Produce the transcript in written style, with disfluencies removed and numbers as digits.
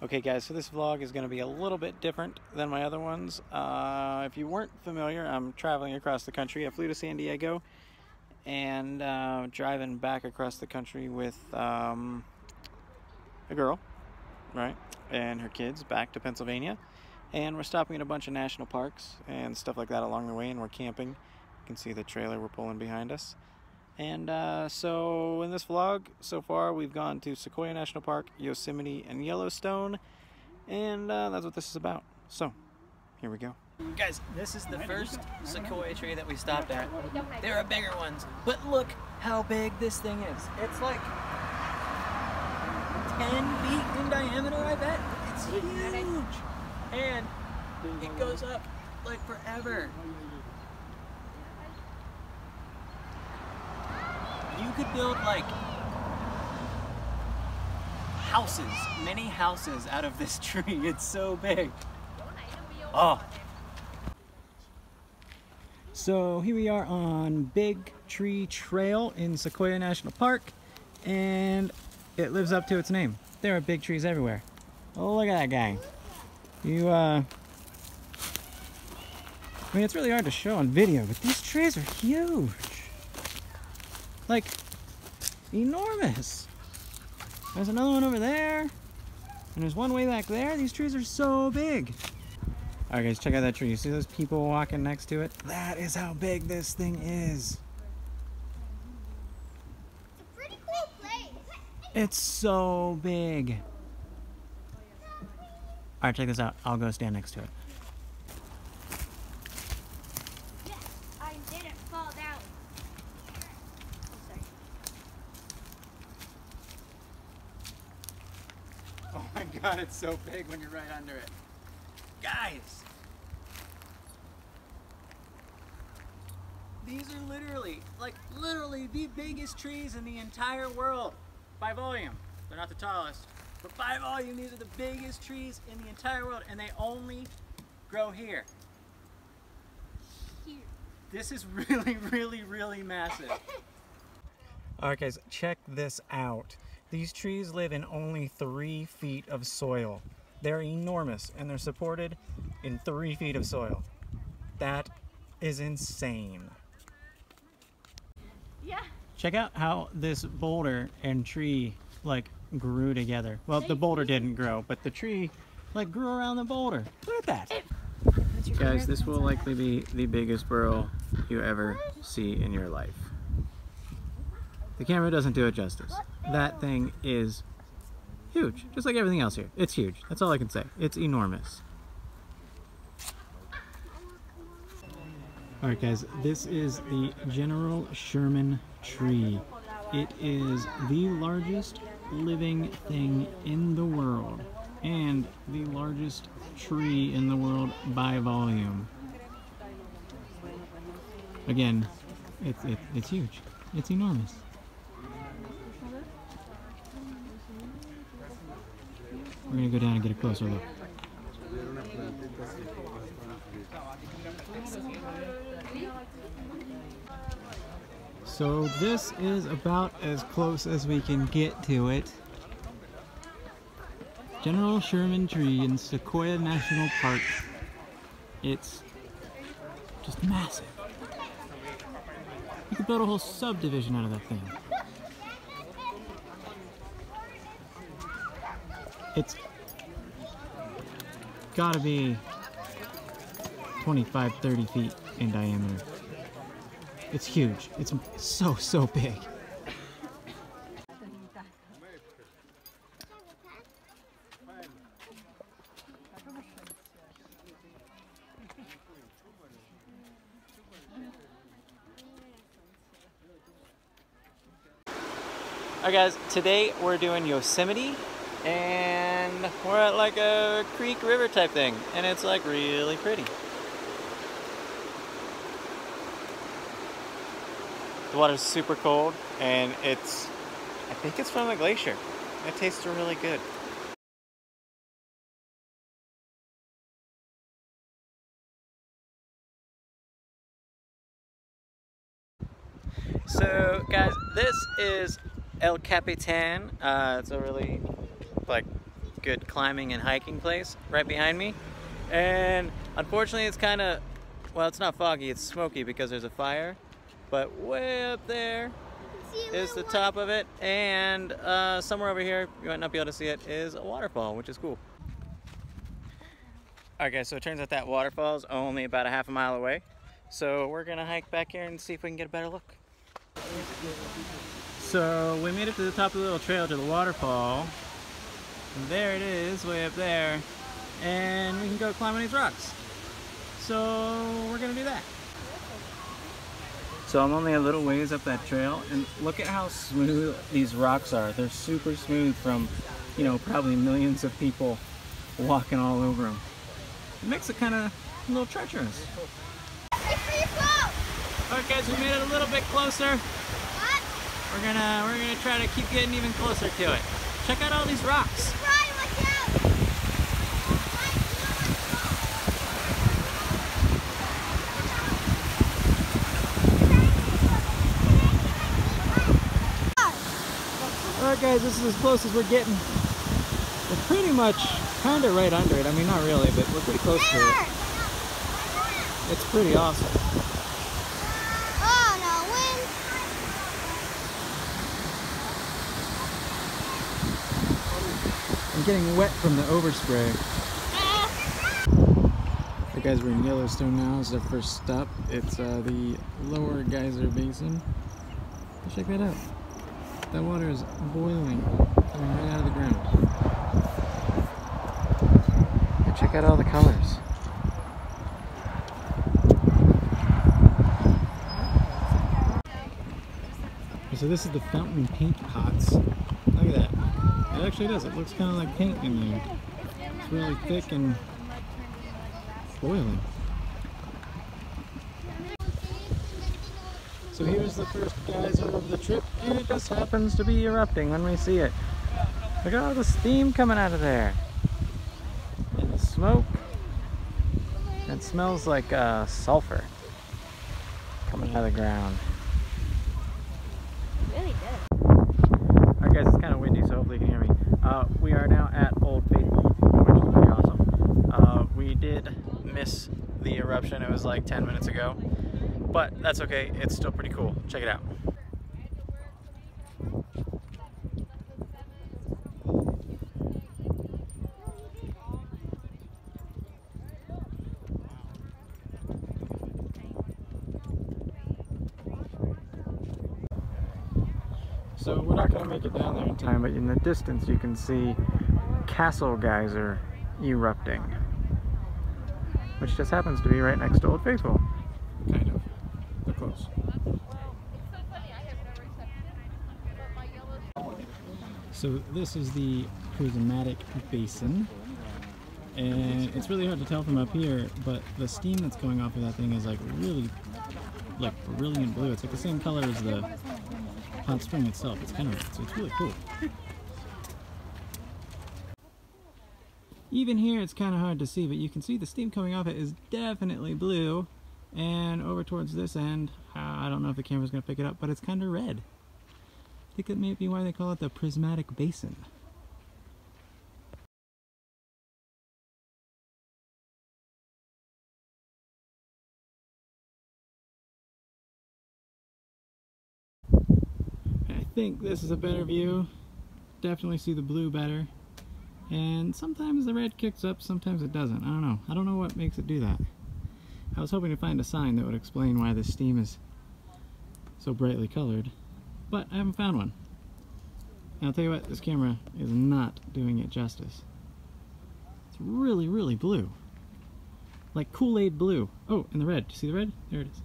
Okay guys, so this vlog is going to be a little bit different than my other ones. If you weren't familiar, I'm traveling across the country. I flew to San Diego and driving back across the country with a girl, right, and her kids back to Pennsylvania. And we're stopping at a bunch of national parks and stuff like that along the way, and we're camping. You can see the trailer we're pulling behind us. And so in this vlog, so far we've gone to Sequoia National Park, Yosemite, and Yellowstone, and that's what this is about. So, here we go. Guys, this is the first sequoia tree that we stopped at. There are bigger ones, but look how big this thing is. It's like 10 feet in diameter, I bet. It's huge. And it goes up like forever. You could build like houses, many houses out of this tree. It's so big. Oh. So here we are on Big Tree Trail in Sequoia National Park, and it lives up to its name. There are big trees everywhere. Oh, look at that guy. I mean, it's really hard to show on video, but these trees are huge. Like, enormous. There's another one over there, and there's one way back there. These trees are so big. All right, guys, check out that tree. You see those people walking next to it? That is how big this thing is. It's a pretty cool place. It's so big. All right, check this out. I'll go stand next to it. Yes, I didn't fall down. Oh my God, it's so big when you're right under it. Guys! These are literally the biggest trees in the entire world by volume. They're not the tallest, but by volume, these are the biggest trees in the entire world, and they only grow here. Here. This is really massive. Alright guys, check this out. These trees live in only 3 feet of soil. They're enormous, and they're supported in 3 feet of soil. That is insane. Yeah. Check out how this boulder and tree like grew together. Well, the boulder didn't grow, but the tree like grew around the boulder. Look at that. Guys, this will likely be the biggest burrow you ever see in your life. The camera doesn't do it justice. That thing is huge, just like everything else here. It's huge. That's all I can say. It's enormous. Alright guys, this is the General Sherman tree. It is the largest living thing in the world, and the largest tree in the world by volume. Again, it's huge. It's enormous. We're gonna go down and get a closer look. So this is about as close as we can get to it. General Sherman tree in Sequoia National Park. It's just massive. You could build a whole subdivision out of that thing. It's gotta be 25, 30 feet in diameter. It's huge. It's so big. Alright guys, today we're doing Yosemite, and we're at like a creek river type thing, and it's like really pretty. The water's super cold, and I think it's from a glacier. It tastes really good. So guys, this is El Capitan. It's a really like good climbing and hiking place right behind me. And unfortunately it's kind of, well, it's not foggy, it's smoky because there's a fire. But way up there is the top of it, and somewhere over here, you might not be able to see it, is a waterfall, which is cool. Alright guys, so it turns out that waterfall is only about a half a mile away. So we're gonna hike back here and see if we can get a better look. So we made it to the top of the little trail to the waterfall. And there it is, way up there. And we can go climb on these rocks. So we're gonna do that. So I'm only a little ways up that trail, and look at how smooth these rocks are. They're super smooth from, you know, probably millions of people walking all over them. It makes it kind of a little treacherous. Alright guys, we made it a little bit closer. What? We're gonna try to keep getting even closer to it. Check out all these rocks. Alright guys, this is as close as we're getting. We're pretty much kind of right under it. I mean, not really, but we're pretty close to it. It's pretty awesome. Oh no, wind! I'm getting wet from the overspray. Alright guys, we're in Yellowstone now. This is our first stop. It's the lower geyser basin. Check that out. That water is boiling, coming right out of the ground. And check out all the colors. So this is the fountain paint pots. Look at that. It actually does. It looks kind of like paint in there. It's really thick and boiling. So here's the first geyser of the trip, and it just happens to be erupting when we see it. Look at all the steam coming out of there. And the smoke. It smells like sulfur coming out of the ground. It really does. Alright guys, it's kind of windy, so hopefully you can hear me. We are now at Old Faithful, which is pretty awesome. We did miss the eruption. It was like 10 minutes ago. But that's okay, it's still pretty cool. Check it out. So we're not going to make it down there in time, but in the distance you can see Castle Geyser erupting, which just happens to be right next to Old Faithful. Kind of. They're close. So this is the prismatic basin, and it's really hard to tell from up here, but the steam that's going off of that thing is like really like brilliant blue. It's like the same color as the hot spring itself. It's kind of, it's really cool. Even here it's kind of hard to see, but you can see the steam coming off it is definitely blue. And over towards this end, I don't know if the camera's going to pick it up, but it's kind of red. I think that may be why they call it the prismatic basin. I think this is a better view. Definitely see the blue better. And sometimes the red kicks up, sometimes it doesn't. I don't know. I don't know what makes it do that. I was hoping to find a sign that would explain why this steam is so brightly colored, but I haven't found one. And I'll tell you what, this camera is not doing it justice. It's really, really blue. Like Kool-Aid blue. Oh, and the red. Do you see the red? There it is.